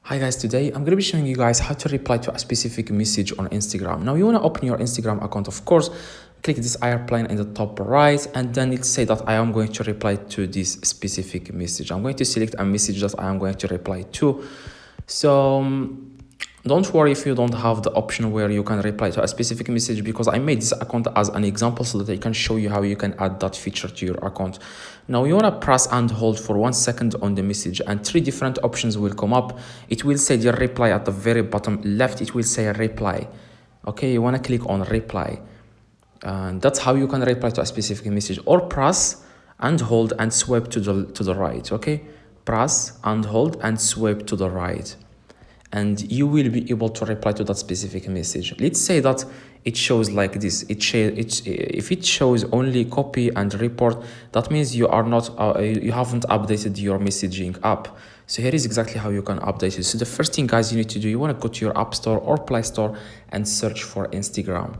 Hi guys, today I'm going to be showing you guys how to reply to a specific message on Instagram. Now you want to open your Instagram account, of course, click this airplane in the top right, and then let's say that I am going to reply to this specific message. I'm going to select a message that I am going to reply to. So don't worry if you don't have the option where you can reply to a specific message, because I made this account as an example so that I can show you how you can add that feature to your account. Now you want to press and hold for 1 second on the message, and 3 different options will come up. It will say your reply at the very bottom left. It will say reply. Okay, you want to click on reply, and that's how you can reply to a specific message. Or press and hold and swipe to the right. Okay, press and hold and swipe to the right, and you will be able to reply to that specific message. Let's say that it shows like this. If it shows only copy and report, that means you haven't updated your messaging app. So here is exactly how you can update it. So the first thing, guys, you need to do, you want to go to your App Store or Play Store and search for Instagram.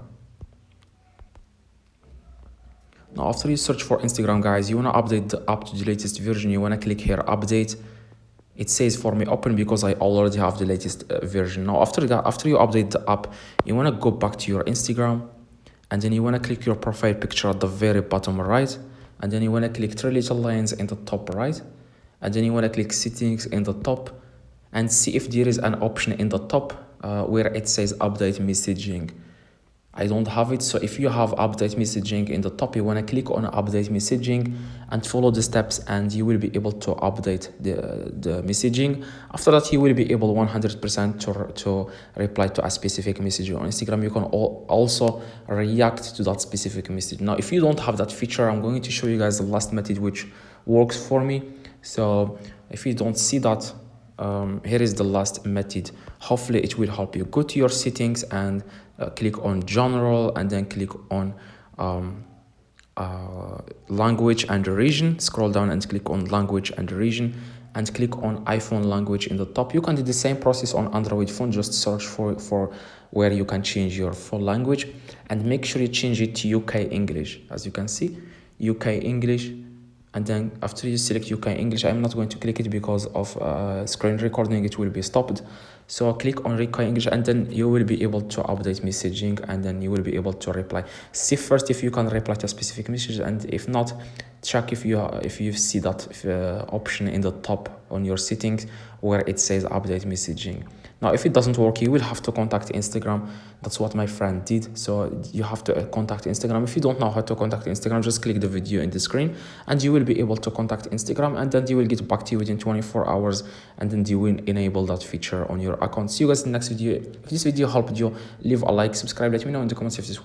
Now after you search for Instagram, guys, you want to update the app to the latest version. You want to click here update. It says for me open because I already have the latest version. Now after you update the app, you want to go back to your Instagram, and then you want to click your profile picture at the very bottom right, and then you want to click 3 little lines in the top right, and then you want to click settings in the top, and see if there is an option in the top where it says update messaging. I don't have it, so if you have update messaging in the top, you want to click on update messaging and follow the steps, and you will be able to update the messaging. After that, you will be able 100% to reply to a specific message on Instagram. You can also react to that specific message. Now if you don't have that feature, I'm going to show you guys the last method which works for me. So if you don't see that, here is the last method. Hopefully it will help you. Go to your settings and click on general, and then click on language and region. Scroll down and click on language and region, and click on iPhone language in the top. You can do the same process on Android phone. Just search for where you can change your phone language, and make sure you change it to UK English. As you can see, UK English. And then after you select UK English, I'm not going to click it because of screen recording. It will be stopped. So click on UK English, and then you will be able to update messaging, and then you will be able to reply. See first if you can reply to a specific message, and if not, check if you see that option in the top on your settings where it says update messaging. Now if it doesn't work, you will have to contact Instagram. That's what my friend did. So you have to contact Instagram. If you don't know how to contact Instagram, just click the video in the screen, and you will be able to contact Instagram, and then they will get back to you within 24 hours, and then they will enable that feature on your account. See you guys in the next video. If this video helped you, leave a like, subscribe, let me know in the comments if this works.